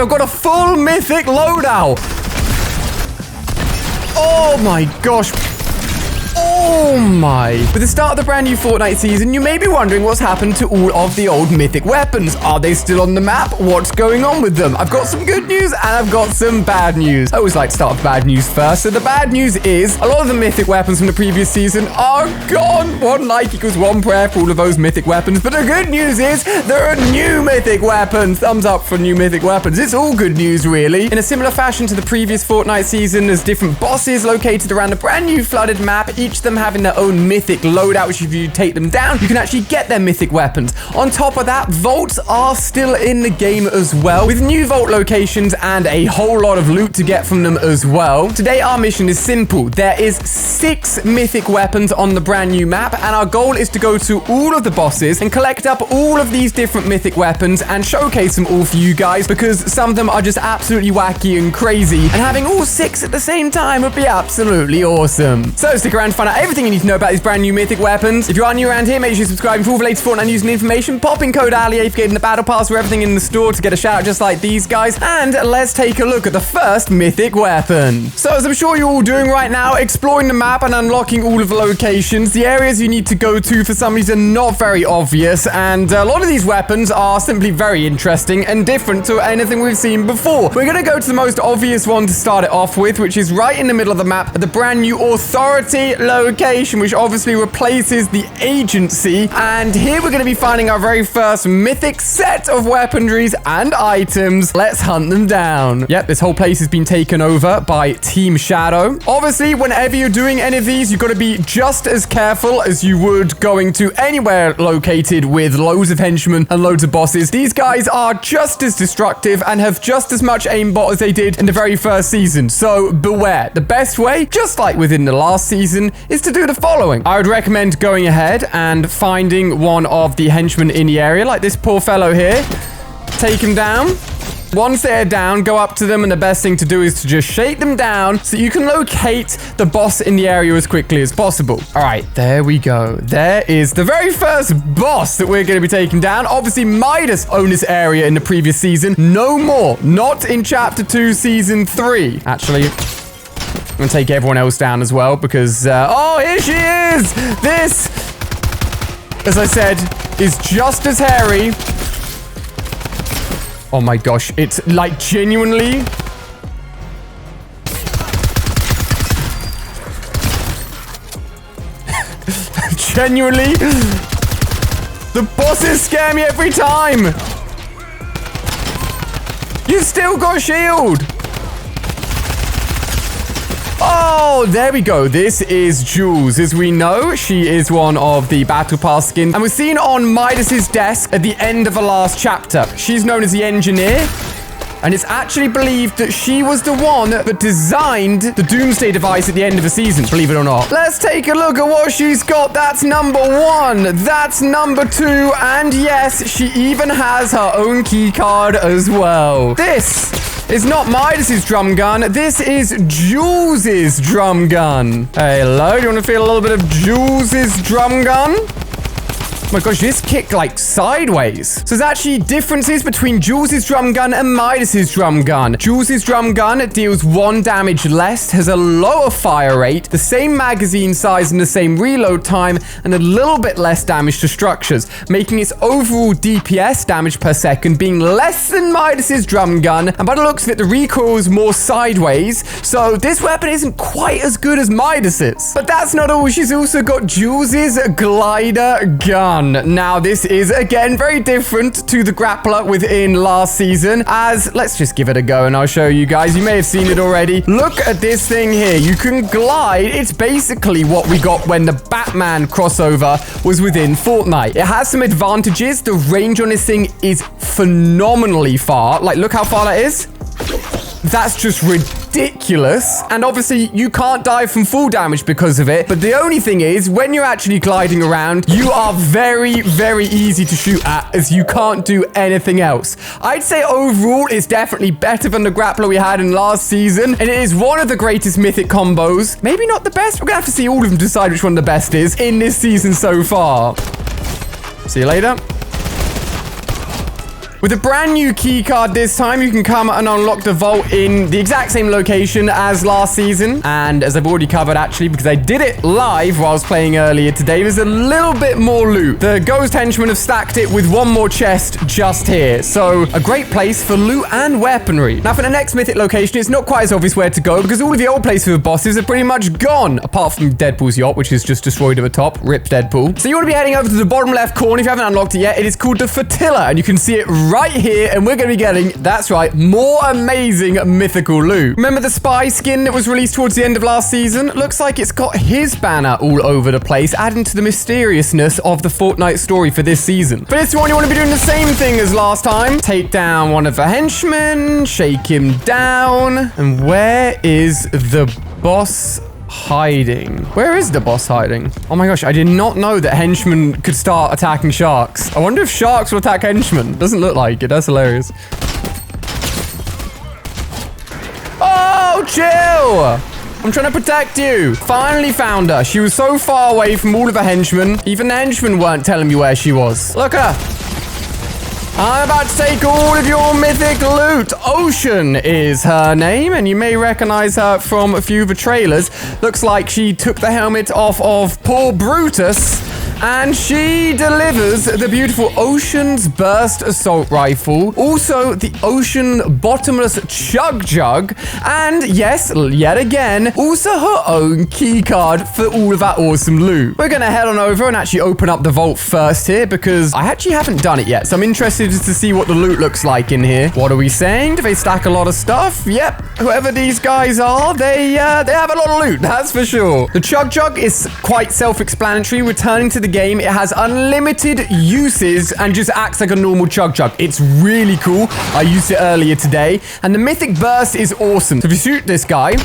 They've got a full Mythic loadout. Oh my gosh. Oh my. With the start of the brand new Fortnite season, you may be wondering what's happened to all of the old Mythic weapons. Are they still on the map? What's going on with them? I've got some good news and I've got some bad news. I always like to start with bad news first. So the bad news is a lot of the Mythic weapons from the previous season are gone. 1 like equals 1 prayer for all of those Mythic weapons. But the good news is there are new Mythic weapons. Thumbs up for new Mythic weapons. It's all good news, really. In a similar fashion to the previous Fortnite season, there's different bosses located around the brand new flooded map. Each of them having their own Mythic loadout, which if you take them down, you can actually get their Mythic weapons. On top of that, vaults are still in the game as well, with new vault locations and a whole lot of loot to get from them as well. Today, our mission is simple. There is 6 Mythic weapons on the brand new map, and our goal is to go to all of the bosses and collect up all of these different Mythic weapons and showcase them all for you guys, because some of them are just absolutely wacky and crazy, and having all 6 at the same time would be absolutely awesome. So stick around to find out everything you need to know about these brand new Mythic weapons. If you are new around here, make sure you subscribe for all the latest Fortnite news and information. Pop in code ALIA if you're getting the battle pass for everything in the store to get a shout out just like these guys. And let's take a look at the first Mythic weapon. So as I'm sure you're all doing right now, exploring the map and unlocking all of the locations, the areas you need to go to for some reason not very obvious, and a lot of these weapons are simply very interesting and different to anything we've seen before. We're going to go to the most obvious one to start it off with, which is right in the middle of the map at the brand new Authority location, which obviously replaces the Agency. And here we're going to be finding our very first Mythic set of weaponries and items. Let's hunt them down. Yep, this whole place has been taken over by Team Shadow. Obviously, whenever you're doing any of these, you've got to be just as careful as you would going to anywhere located with loads of henchmen and loads of bosses. These guys are just as destructive and have just as much aimbot as they did in the very first season. So beware. The best way, just like within the last season, is to do the following. I would recommend going ahead and finding one of the henchmen in the area, like this poor fellow here. Take him down. Once they're down, go up to them, and the best thing to do is to just shake them down so you can locate the boss in the area as quickly as possible. All right, there we go. There is the very first boss that we're going to be taking down. Obviously, Midas owned this area in the previous season. No more. Not in Chapter 2, Season 3. Actually, I'm going to take everyone else down as well because, oh, here she is! This, as I said, is just as hairy. Oh my gosh, it's like genuinely... genuinely... the bosses scare me every time! You've still got a shield! Oh, there we go. This is Jules. As we know, she is one of the Battle Pass skins, and was seen on Midas's desk at the end of the last chapter. She's known as the Engineer, and it's actually believed that she was the one that designed the Doomsday device at the end of the season, believe it or not. Let's take a look at what she's got. That's number 1. That's number 2. And yes, she even has her own key card as well. This is not Midas's drum gun. This is Jules's drum gun. Hello, do you want to feel a little bit of Jules's drum gun? Oh my gosh, this kicked like sideways. So there's actually differences between Jules's drum gun and Midas's drum gun. Jules's drum gun deals 1 damage less, has a lower fire rate, the same magazine size and the same reload time, and a little bit less damage to structures, making its overall DPS, damage per second, being less than Midas's drum gun. And by the looks of it, the recoil is more sideways. So this weapon isn't quite as good as Midas's. But that's not all. She's also got Jules's glider gun. Now, this is, again, very different to the grappler within last season, as let's just give it a go and I'll show you guys. You may have seen it already. Look at this thing here. You can glide. It's basically what we got when the Batman crossover was within Fortnite. It has some advantages. The range on this thing is phenomenally far. Like, look how far that is. That's just ridiculous. And obviously, you can't die from full damage because of it. But the only thing is, when you're actually gliding around, you are very, very easy to shoot at, as you can't do anything else. I'd say overall, it's definitely better than the grappler we had in last season. And it is one of the greatest Mythic combos. Maybe not the best. We're going to have to see all of them to decide which one the best is in this season so far. See you later. With a brand new key card this time, you can come and unlock the vault in the exact same location as last season. And as I've already covered, actually, because I did it live while I was playing earlier today, there's a little bit more loot. The ghost henchmen have stacked it with one more chest just here. So a great place for loot and weaponry. Now for the next mythic location, it's not quite as obvious where to go because all of the old places with bosses are pretty much gone, apart from Deadpool's yacht, which is just destroyed at the top. Rip Deadpool. So you want to be heading over to the bottom left corner if you haven't unlocked it yet. It is called the Tufa Tiller, and you can see it right here, and we're going to be getting, that's right, more amazing mythical loot. Remember the spy skin that was released towards the end of last season? Looks like it's got his banner all over the place, adding to the mysteriousness of the Fortnite story for this season. For this one, you want to be doing the same thing as last time. Take down one of the henchmen, shake him down, and where is the boss hiding? Where is the boss hiding? Oh my gosh, I did not know that henchmen could start attacking sharks. I wonder if sharks will attack henchmen. Doesn't look like it. That's hilarious. Oh, chill! I'm trying to protect you. Finally found her. She was so far away from all of the henchmen. Even the henchmen weren't telling me where she was. Look at her. I'm about to take all of your mythic loot. Ocean is her name, and you may recognize her from a few of the trailers. Looks like she took the helmet off of poor Brutus, and she delivers the beautiful Ocean's Burst Assault Rifle, also the Ocean Bottomless Chug Jug, and yes, yet again, also her own key card for all of that awesome loot. We're gonna head on over and actually open up the vault first here because I actually haven't done it yet, so I'm interested to see what the loot looks like in here. What are we saying? Do they stack a lot of stuff? Yep, whoever these guys are, they have a lot of loot, that's for sure. The Chug Jug is quite self-explanatory. Returning to the game, it has unlimited uses and just acts like a normal Chug Jug. It's really cool. I used it earlier today. And the Mythic Burst is awesome. So if you shoot this guy...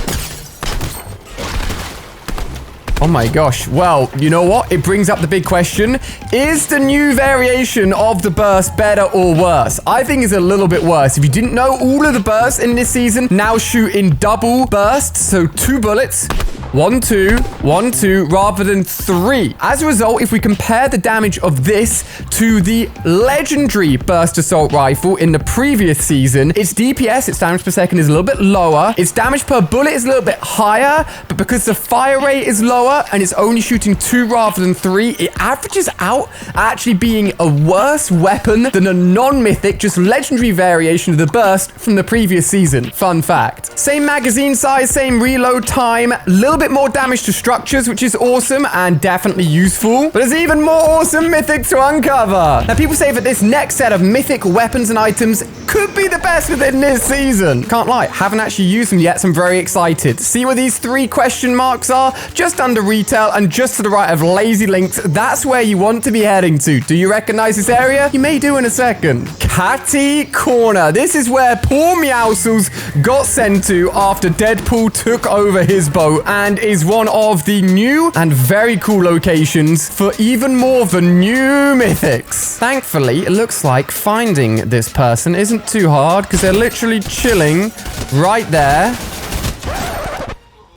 Oh my gosh. Well, you know what? It brings up the big question. Is the new variation of the burst better or worse? I think it's a little bit worse. If you didn't know, all of the bursts in this season now shoot in double bursts. So 2 bullets. 1, 2, 1, 2, rather than 3. As a result, if we compare the damage of this to the legendary Burst Assault Rifle in the previous season, its DPS, its damage per second, is a little bit lower. Its damage per bullet is a little bit higher, but because the fire rate is lower and it's only shooting 2 rather than 3, it averages out actually being a worse weapon than a non-mythic, just legendary variation of the Burst from the previous season. Fun fact. Same magazine size, same reload time, little bit more damage to structures, which is awesome and definitely useful. But there's even more awesome mythic to uncover. Now, people say that this next set of mythic weapons and items could be the best within this season. Can't lie, haven't actually used them yet, so I'm very excited. See where these 3 question marks are? Just under retail and just to the right of lazy links. That's where you want to be heading to. Do you recognize this area? You may do in a second. Catty Corner. This is where poor Meowscles got sent to after Deadpool took over his boat, and is one of the new and very cool locations for even more of the new mythics. Thankfully, it looks like finding this person isn't too hard because they're literally chilling right there.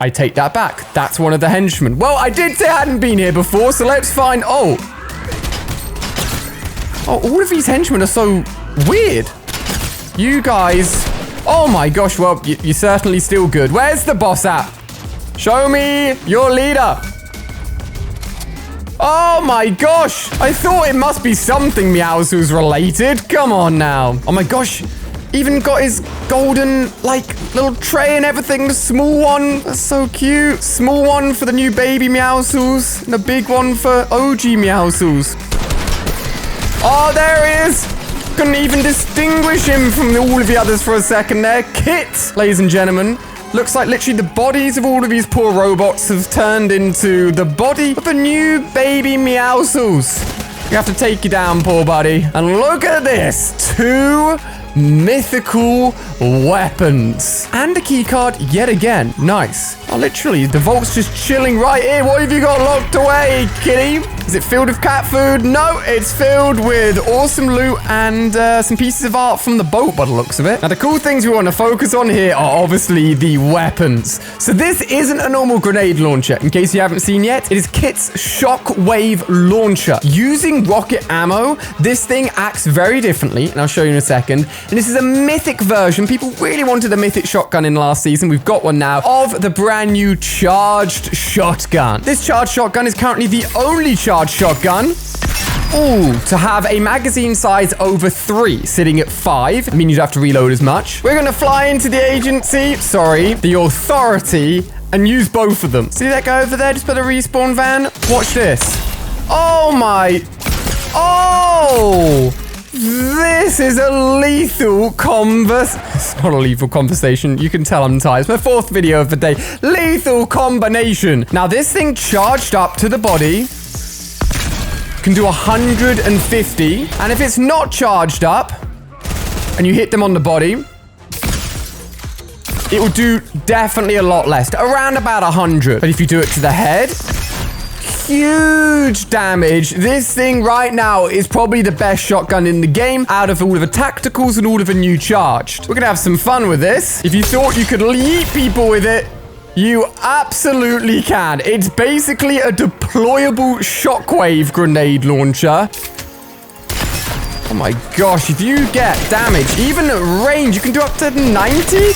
I take that back. That's one of the henchmen. Well, I did say I hadn't been here before, so let's find... Oh, all of these henchmen are so weird. You guys... Oh my gosh, well, you're certainly still good. Where's the boss at? Show me your leader. Oh my gosh. I thought it must be something Meowscles related. Come on now. Oh my gosh. Even got his golden, like, little tray and everything. The small one. That's so cute. Small one for the new baby Meowscles. And the big one for OG Meowscles. Oh, there he is. Couldn't even distinguish him from all of the others for a second there. Kit, ladies and gentlemen. Looks like literally the bodies of all of these poor robots have turned into the body of a new baby Meowscles. We have to take you down, poor buddy. And look at this. 2 mythical weapons. And a key card yet again. Nice. Oh, literally, the vault's just chilling right here. What have you got locked away, kitty? Is it filled with cat food? No, it's filled with awesome loot and some pieces of art from the boat by the looks of it. Now, the cool things we want to focus on here are obviously the weapons. So this isn't a normal grenade launcher. In case you haven't seen yet, it is Kit's shockwave launcher. Using rocket ammo, this thing acts very differently, and I'll show you in a second. And this is a mythic version. People really wanted a mythic shotgun in last season. We've got one now of the brand new charged shotgun. This charged shotgun is currently the only charged shotgun to have a magazine size over 3, sitting at 5. I mean, you'd have to reload as much. We're gonna fly into the the authority, and use both of them. See that guy over there just by the respawn van? Watch this. Oh my. Oh! This is a lethal It's not a lethal conversation. You can tell I'm tired. It's my 4th video of the day. Lethal combination. Now, this thing charged up to the body can do 150. And if it's not charged up and you hit them on the body, it will do definitely a lot less. Around about 100. But if you do it to the head, huge damage. This thing right now is probably the best shotgun in the game out of all of the tacticals and all of the new charged. We're gonna have some fun with this. If you thought you could eat people with it, you absolutely can. It's basically a deployable shockwave grenade launcher. Oh my gosh, if you get damage, even at range, you can do up to 90?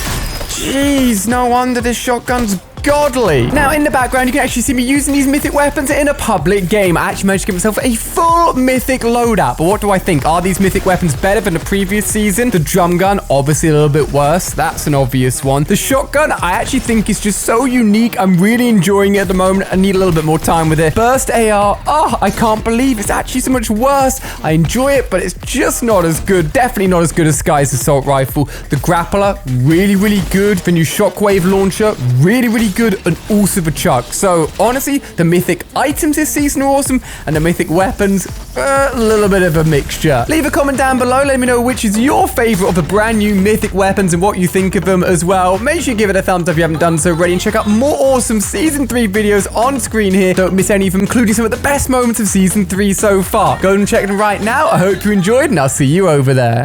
Jeez, no wonder this shotgun's godly. Now, in the background, you can actually see me using these mythic weapons in a public game. I actually managed to get myself a full mythic loadout. But what do I think? Are these mythic weapons better than the previous season? The drum gun, obviously a little bit worse. That's an obvious one. The shotgun, I actually think is just so unique. I'm really enjoying it at the moment. I need a little bit more time with it. Burst AR, I can't believe it's actually so much worse. I enjoy it, but it's just not as good. Definitely not as good as Sky's assault rifle. The grappler, really, really good. The new shockwave launcher, really, really good, and also the chuck. So honestly, the mythic items this season are awesome, and the mythic weapons, a little bit of a mixture. Leave a comment down below. Let me know which is your favorite of the brand new mythic weapons and what you think of them as well. Make sure you give it a thumbs up if you haven't done so already, and check out more awesome season 3 videos on screen here. Don't miss any of them, including some of the best moments of season 3 so far. Go and check them right now. I hope you enjoyed, and I'll see you over there.